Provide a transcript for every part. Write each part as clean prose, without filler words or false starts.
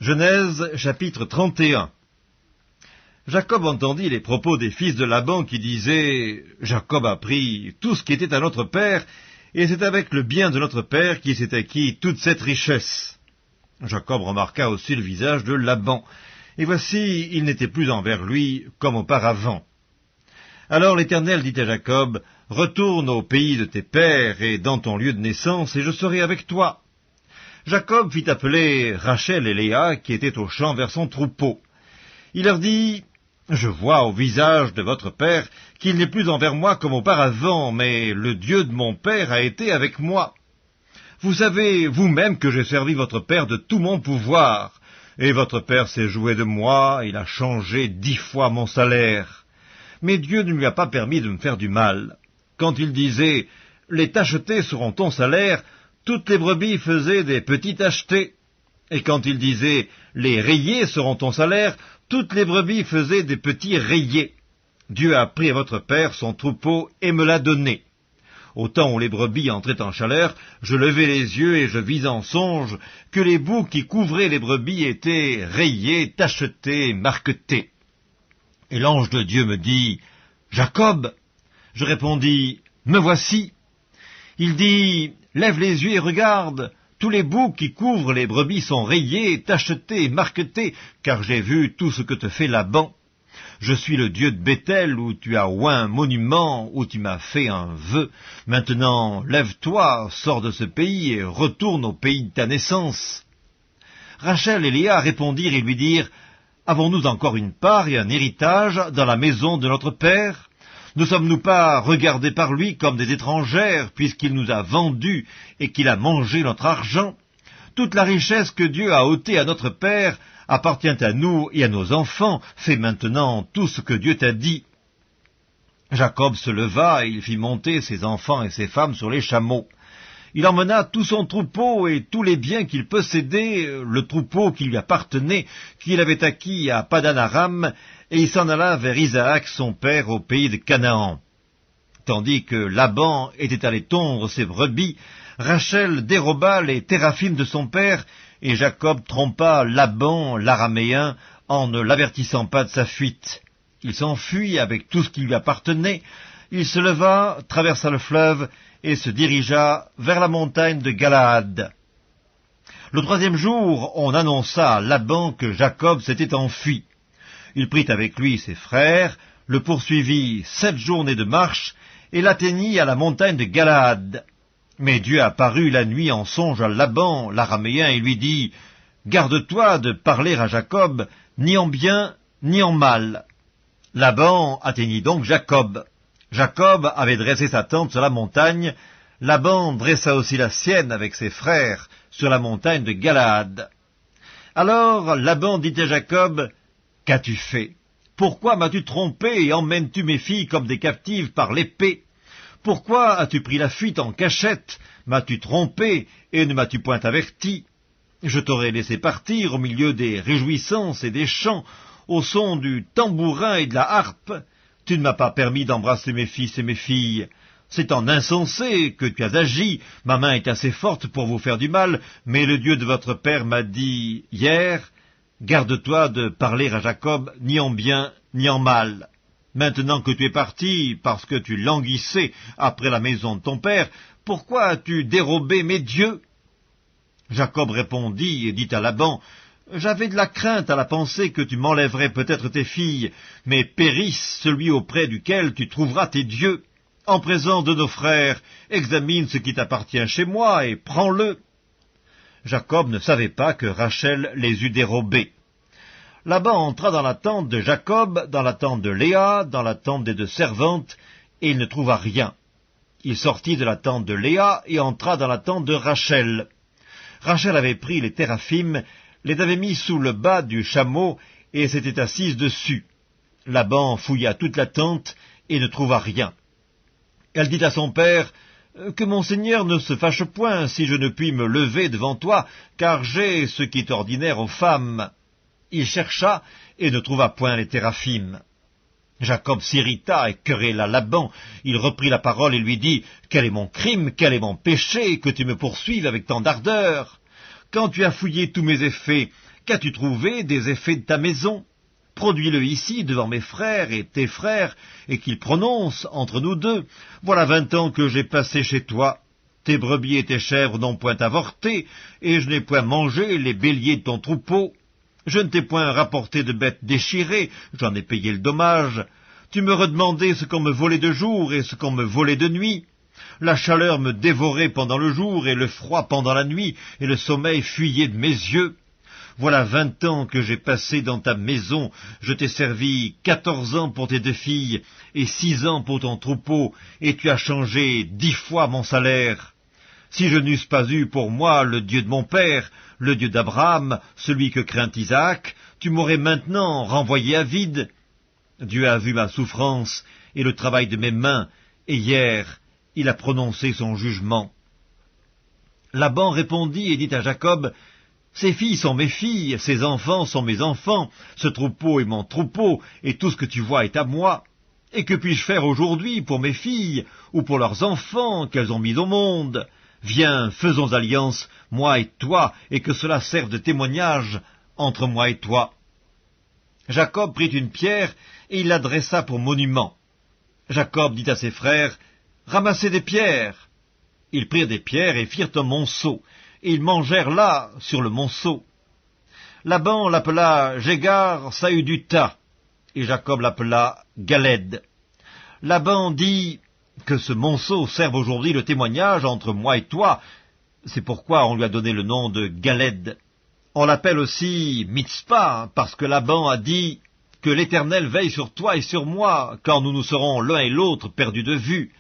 Genèse chapitre 31. Jacob entendit les propos des fils de Laban qui disaient « Jacob a pris tout ce qui était à notre père, et c'est avec le bien de notre père qu'il s'est acquis toute cette richesse. » Jacob remarqua aussi le visage de Laban, et voici, il n'était plus envers lui comme auparavant. Alors l'Éternel dit à Jacob « Retourne au pays de tes pères et dans ton lieu de naissance, et je serai avec toi. » Jacob fit appeler Rachel et Léa, qui étaient au champ vers son troupeau. Il leur dit « Je vois au visage de votre père qu'il n'est plus envers moi comme auparavant, mais le Dieu de mon père a été avec moi. Vous savez vous-même que j'ai servi votre père de tout mon pouvoir, et votre père s'est joué de moi, il a changé 10 fois mon salaire. Mais Dieu ne lui a pas permis de me faire du mal. Quand il disait « Les tachetés seront ton salaire », toutes les brebis faisaient des petits tachetés. Et quand il disait « Les rayés seront ton salaire », toutes les brebis faisaient des petits rayés. Dieu a pris à votre père son troupeau et me l'a donné. Au temps où les brebis entraient en chaleur, je levai les yeux et je vis en songe que les bouts qui couvraient les brebis étaient rayés, tachetés, marquetés. Et l'ange de Dieu me dit « Jacob !» Je répondis « Me voici !» Il dit « Lève les yeux et regarde, tous les bouts qui couvrent les brebis sont rayés, tachetés, marquetés, car j'ai vu tout ce que te fait Laban. Je suis le Dieu de Béthel, où tu as oint un monument, où tu m'as fait un vœu. Maintenant, lève-toi, sors de ce pays et retourne au pays de ta naissance. » Rachel et Léa répondirent et lui dirent « Avons-nous encore une part et un héritage dans la maison de notre père ? Ne sommes-nous pas regardés par lui comme des étrangères, puisqu'il nous a vendus et qu'il a mangé notre argent ? Toute la richesse que Dieu a ôtée à notre père appartient à nous et à nos enfants. Fais maintenant tout ce que Dieu t'a dit. » Jacob se leva et il fit monter ses enfants et ses femmes sur les chameaux. Il emmena tout son troupeau et tous les biens qu'il possédait, le troupeau qui lui appartenait, qu'il avait acquis à Padan-Aram, et il s'en alla vers Isaac son père au pays de Canaan. Tandis que Laban était allé tondre ses brebis, Rachel déroba les téraphimes de son père, et Jacob trompa Laban l'araméen en ne l'avertissant pas de sa fuite. Il s'enfuit avec tout ce qui lui appartenait. Il se leva, traversa le fleuve, et se dirigea vers la montagne de Galaad. Le 3e jour, on annonça à Laban que Jacob s'était enfui. Il prit avec lui ses frères, le poursuivit 7 journées de marche, et l'atteignit à la montagne de Galaad. Mais Dieu apparut la nuit en songe à Laban, l'araméen, et lui dit « Garde-toi de parler à Jacob, ni en bien, ni en mal. » Laban atteignit donc Jacob. Jacob avait dressé sa tente sur la montagne, Laban dressa aussi la sienne avec ses frères sur la montagne de Galaad. Alors Laban dit à Jacob, « Qu'as-tu fait? Pourquoi m'as-tu trompé et emmènes-tu mes filles comme des captives par l'épée? Pourquoi as-tu pris la fuite en cachette? M'as-tu trompé et ne m'as-tu point averti? Je t'aurais laissé partir au milieu des réjouissances et des chants, au son du tambourin et de la harpe. Tu ne m'as pas permis d'embrasser mes fils et mes filles. C'est en insensé que tu as agi. Ma main est assez forte pour vous faire du mal, mais le Dieu de votre père m'a dit hier, garde-toi de parler à Jacob ni en bien ni en mal. Maintenant que tu es parti, parce que tu languissais après la maison de ton père, pourquoi as-tu dérobé mes dieux? » Jacob répondit et dit à Laban, « J'avais de la crainte à la pensée que tu m'enlèverais peut-être tes filles, mais périsse celui auprès duquel tu trouveras tes dieux. En présence de nos frères, examine ce qui t'appartient chez moi et prends-le. » Jacob ne savait pas que Rachel les eût dérobés. Laban entra dans la tente de Jacob, dans la tente de Léa, dans la tente des 2 servantes, et il ne trouva rien. Il sortit de la tente de Léa et entra dans la tente de Rachel. Rachel avait pris les téraphimes, les avait mis sous le bas du chameau et s'était assise dessus. Laban fouilla toute la tente et ne trouva rien. Elle dit à son père, « Que mon seigneur ne se fâche point si je ne puis me lever devant toi, car j'ai ce qui est ordinaire aux femmes. » Il chercha et ne trouva point les téraphimes. Jacob s'irrita et querella Laban. Il reprit la parole et lui dit, « Quel est mon crime, quel est mon péché, que tu me poursuives avec tant d'ardeur? Quand tu as fouillé tous mes effets, qu'as-tu trouvé des effets de ta maison? Produis-le ici devant mes frères et tes frères, et qu'ils prononcent entre nous deux. Voilà 20 ans que j'ai passé chez toi. Tes brebis et tes chèvres n'ont point avorté, et je n'ai point mangé les béliers de ton troupeau. Je ne t'ai point rapporté de bêtes déchirées, j'en ai payé le dommage. Tu me redemandais ce qu'on me volait de jour et ce qu'on me volait de nuit. La chaleur me dévorait pendant le jour et le froid pendant la nuit, et le sommeil fuyait de mes yeux. Voilà 20 ans que j'ai passé dans ta maison, je t'ai servi 14 ans pour tes 2 filles, et 6 ans pour ton troupeau, et tu as changé 10 fois mon salaire. Si je n'eusse pas eu pour moi le Dieu de mon père, le Dieu d'Abraham, celui que craint Isaac, tu m'aurais maintenant renvoyé à vide. Dieu a vu ma souffrance et le travail de mes mains, et hier il a prononcé son jugement. Laban répondit et dit à Jacob, « Ces filles sont mes filles, ces enfants sont mes enfants, ce troupeau est mon troupeau, et tout ce que tu vois est à moi. Et que puis-je faire aujourd'hui pour mes filles, ou pour leurs enfants qu'elles ont mis au monde? Viens, faisons alliance, moi et toi, et que cela serve de témoignage entre moi et toi. » Jacob prit une pierre, et il la dressa pour monument. Jacob dit à ses frères, « Ramassez des pierres. » Ils prirent des pierres et firent un monceau, et ils mangèrent là, sur le monceau. Laban l'appela Jégar Saüduta, et Jacob l'appela Galed. Laban dit que ce monceau serve aujourd'hui de témoignage entre moi et toi. C'est pourquoi on lui a donné le nom de Galed. On l'appelle aussi Mitzpah, parce que Laban a dit que l'Éternel veille sur toi et sur moi, quand nous serons l'un et l'autre perdus de vue.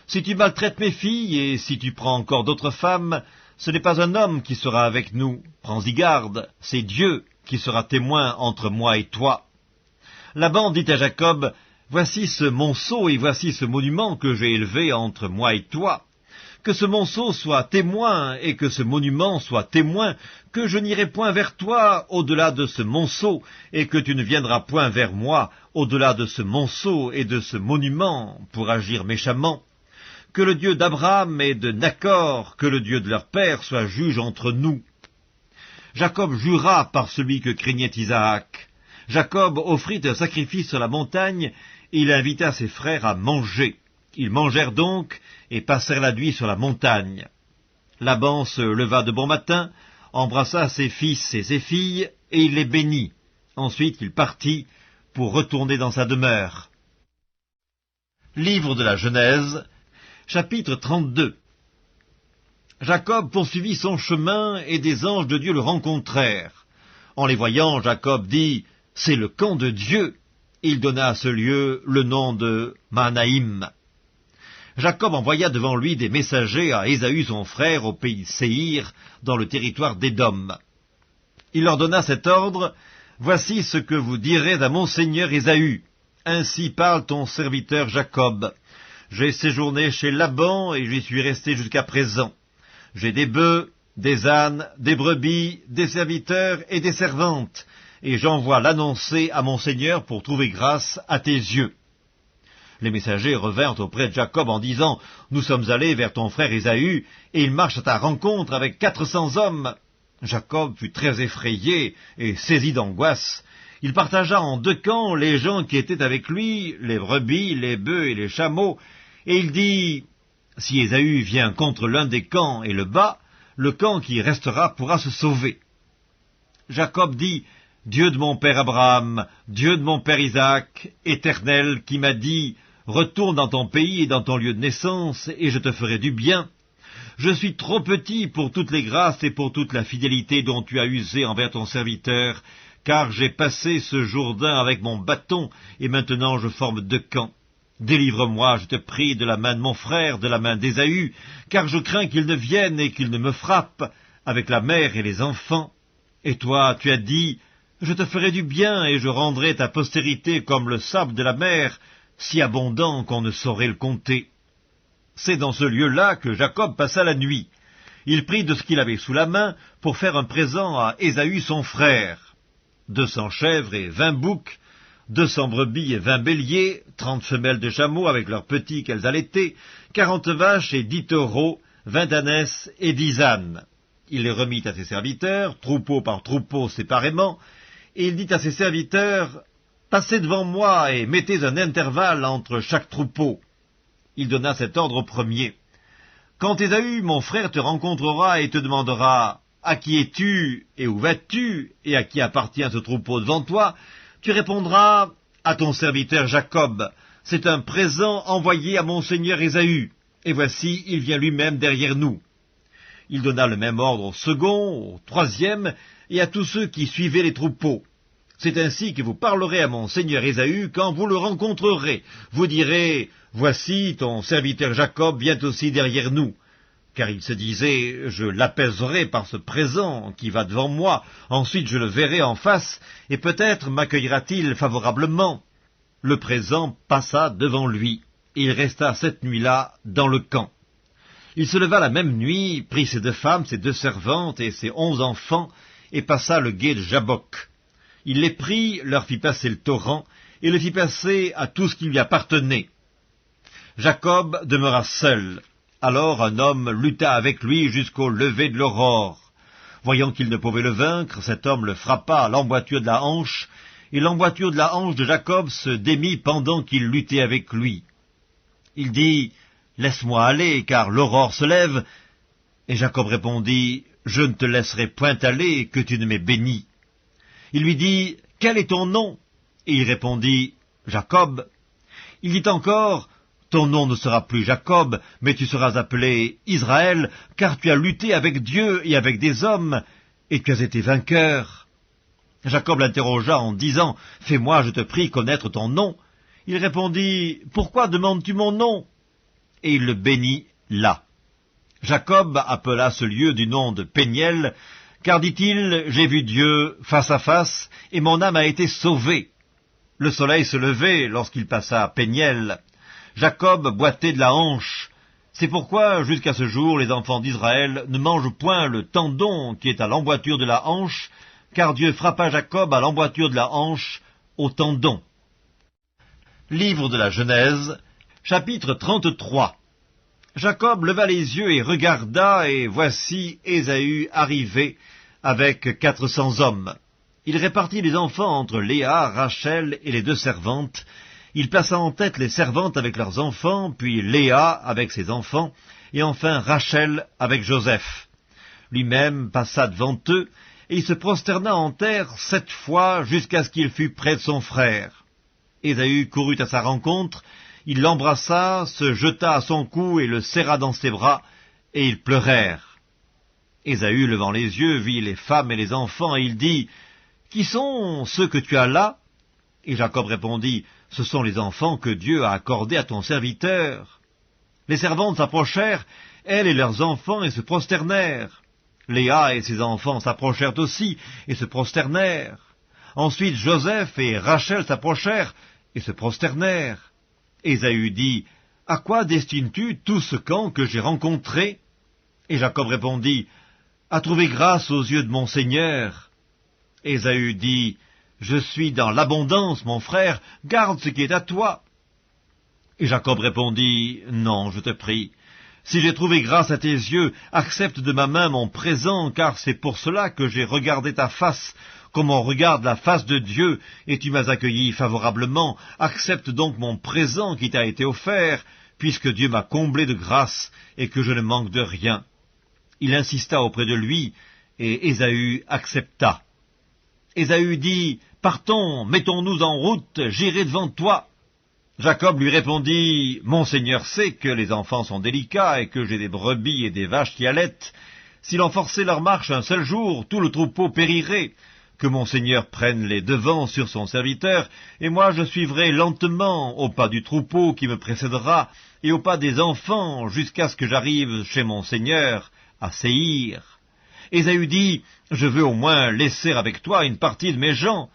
Si tu maltraites mes filles, et si tu prends encore d'autres femmes, ce n'est pas un homme qui sera avec nous. Prends-y garde, c'est Dieu qui sera témoin entre moi et toi. Laban dit à Jacob, « Voici ce monceau et voici ce monument que j'ai élevé entre moi et toi. Que ce monceau soit témoin et que ce monument soit témoin, que je n'irai point vers toi au-delà de ce monceau, et que tu ne viendras point vers moi au-delà de ce monceau et de ce monument pour agir méchamment. Que le Dieu d'Abraham et de Nachor, que le Dieu de leur père soit juge entre nous. » Jacob jura par celui que craignait Isaac. Jacob offrit un sacrifice sur la montagne, et il invita ses frères à manger. Ils mangèrent donc, et passèrent la nuit sur la montagne. Laban se leva de bon matin, embrassa ses fils et ses filles, et il les bénit. Ensuite il partit pour retourner dans sa demeure. Livre de la Genèse, chapitre 32. Jacob poursuivit son chemin, et des anges de Dieu le rencontrèrent. En les voyant, Jacob dit, « C'est le camp de Dieu. » Il donna à ce lieu le nom de Mahanaïm. Jacob envoya devant lui des messagers à Ésaü son frère au pays de Séhir, dans le territoire d'Édom. Il leur donna cet ordre, « Voici ce que vous direz à mon seigneur Ésaü. Ainsi parle ton serviteur Jacob. J'ai séjourné chez Laban et j'y suis resté jusqu'à présent. J'ai des bœufs, des ânes, des brebis, des serviteurs et des servantes, et j'envoie l'annoncer à mon seigneur pour trouver grâce à tes yeux. » Les messagers revinrent auprès de Jacob en disant, « Nous sommes allés vers ton frère Ésaü, et il marche à ta rencontre avec 400 hommes. » Jacob fut très effrayé et saisi d'angoisse. Il partagea en 2 camps les gens qui étaient avec lui, les brebis, les bœufs et les chameaux, et il dit, « Si Ésaü vient contre l'un des camps et le bat, le camp qui restera pourra se sauver. » Jacob dit, « Dieu de mon père Abraham, Dieu de mon père Isaac, Éternel, qui m'a dit, « Retourne dans ton pays et dans ton lieu de naissance, et je te ferai du bien. » Je suis trop petit pour toutes les grâces et pour toute la fidélité dont tu as usé envers ton serviteur, car j'ai passé ce Jourdain avec mon bâton, et maintenant je forme 2 camps. Délivre-moi, je te prie, de la main de mon frère, de la main d'Ésaü, car je crains qu'il ne vienne et qu'il ne me frappe, avec la mère et les enfants. Et toi, tu as dit, « Je te ferai du bien, et je rendrai ta postérité comme le sable de la mer, si abondant qu'on ne saurait le compter. » C'est dans ce lieu-là que Jacob passa la nuit. Il prit de ce qu'il avait sous la main pour faire un présent à Ésaü son frère. 200 chèvres et 20 boucs, 200 brebis et 20 béliers, 30 femelles de chameaux avec leurs petits qu'elles allaitaient, 40 vaches et 10 taureaux, 20 ânesses et 10 ânes. Il les remit à ses serviteurs, troupeau par troupeau séparément, et il dit à ses serviteurs, « Passez devant moi et mettez un intervalle entre chaque troupeau. » Il donna cet ordre au premier. « Quand Ésaü, mon frère, te rencontrera et te demandera, « À qui es-tu et où vas-tu et à qui appartient ce troupeau devant toi ?» tu répondras, « À ton serviteur Jacob, c'est un présent envoyé à mon seigneur Ésaü, et voici, il vient lui-même derrière nous. » Il donna le même ordre au second, au troisième, et à tous ceux qui suivaient les troupeaux. C'est ainsi que vous parlerez à mon seigneur Ésaü quand vous le rencontrerez. Vous direz, « Voici, ton serviteur Jacob vient aussi derrière nous. » Car il se disait, « Je l'apaiserai par ce présent qui va devant moi, ensuite je le verrai en face, et peut-être m'accueillera-t-il favorablement. » Le présent passa devant lui, et il resta cette nuit-là dans le camp. Il se leva la même nuit, prit ses 2 femmes, ses 2 servantes et ses 11 enfants, et passa le gué de Jabbok. Il les prit, leur fit passer le torrent, et le fit passer à tout ce qui lui appartenait. Jacob demeura seul. Alors un homme lutta avec lui jusqu'au lever de l'aurore. Voyant qu'il ne pouvait le vaincre, cet homme le frappa à l'emboîture de la hanche, et l'emboîture de la hanche de Jacob se démit pendant qu'il luttait avec lui. Il dit, « Laisse-moi aller, car l'aurore se lève. » Et Jacob répondit, « Je ne te laisserai point aller, que tu ne m'aies béni. » Il lui dit, « Quel est ton nom ?» Et il répondit, « Jacob. » Il dit encore, « Ton nom ne sera plus Jacob, mais tu seras appelé Israël, car tu as lutté avec Dieu et avec des hommes, et tu as été vainqueur. » Jacob l'interrogea en disant, « Fais-moi, je te prie, connaître ton nom. » Il répondit, « Pourquoi demandes-tu mon nom ?» Et il le bénit là. Jacob appela ce lieu du nom de Péniel, car, dit-il, « J'ai vu Dieu face à face, et mon âme a été sauvée. » Le soleil se levait lorsqu'il passa à Péniel. Jacob boitait de la hanche. C'est pourquoi, jusqu'à ce jour, les enfants d'Israël ne mangent point le tendon qui est à l'emboîture de la hanche, car Dieu frappa Jacob à l'emboîture de la hanche, au tendon. Livre de la Genèse, chapitre 33. Jacob leva les yeux et regarda, et voici Ésaü arrivé avec 400 hommes. Il répartit les enfants entre Léa, Rachel et les 2 servantes. Il plaça en tête les servantes avec leurs enfants, puis Léa avec ses enfants, et enfin Rachel avec Joseph. Lui-même passa devant eux, et il se prosterna en terre 7 fois jusqu'à ce qu'il fût près de son frère. Ésaü courut à sa rencontre, il l'embrassa, se jeta à son cou et le serra dans ses bras, et ils pleurèrent. Ésaü, levant les yeux, vit les femmes et les enfants, et il dit, « Qui sont ceux que tu as là ?» Et Jacob répondit, « Ce sont les enfants que Dieu a accordés à ton serviteur. » Les servantes s'approchèrent, elles et leurs enfants, et se prosternèrent. Léa et ses enfants s'approchèrent aussi, et se prosternèrent. Ensuite Joseph et Rachel s'approchèrent, et se prosternèrent. Ésaü dit, « À quoi destines-tu tout ce camp que j'ai rencontré ?» Et Jacob répondit, « À trouver grâce aux yeux de mon Seigneur. » Ésaü dit, « Je suis dans l'abondance, mon frère, garde ce qui est à toi. » Et Jacob répondit, « Non, je te prie. Si j'ai trouvé grâce à tes yeux, accepte de ma main mon présent, car c'est pour cela que j'ai regardé ta face, comme on regarde la face de Dieu, et tu m'as accueilli favorablement. Accepte donc mon présent qui t'a été offert, puisque Dieu m'a comblé de grâce, et que je ne manque de rien. » Il insista auprès de lui, et Ésaü accepta. Ésaü dit, « Partons, mettons-nous en route, j'irai devant toi. » Jacob lui répondit, « Mon Seigneur sait que les enfants sont délicats, et que j'ai des brebis et des vaches qui allaitent. S'il en forçait leur marche un seul jour, tout le troupeau périrait. Que mon Seigneur prenne les devants sur son serviteur, et moi je suivrai lentement au pas du troupeau qui me précédera, et au pas des enfants, jusqu'à ce que j'arrive chez mon Seigneur, à Séhir. » Ésaü dit, « Je veux au moins laisser avec toi une partie de mes gens. »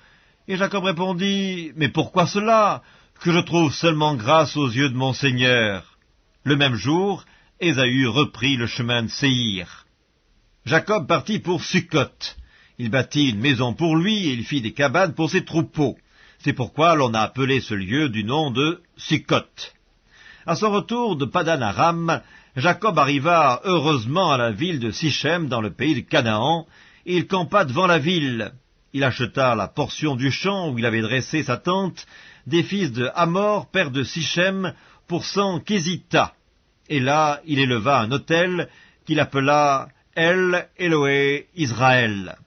Et Jacob répondit, « Mais pourquoi cela? Que je trouve seulement grâce aux yeux de mon Seigneur. » Le même jour, Ésaü reprit le chemin de Séhir. Jacob partit pour Sukkot. Il bâtit une maison pour lui, et il fit des cabanes pour ses troupeaux. C'est pourquoi l'on a appelé ce lieu du nom de Sukkot. À son retour de Padan Aram, Jacob arriva heureusement à la ville de Sichem dans le pays de Canaan, et il campa devant la ville. Il acheta la portion du champ où il avait dressé sa tente des fils de Hamor, père de Sichem, pour 100 késitas. Et là, il éleva un autel qu'il appela El Eloé Israël.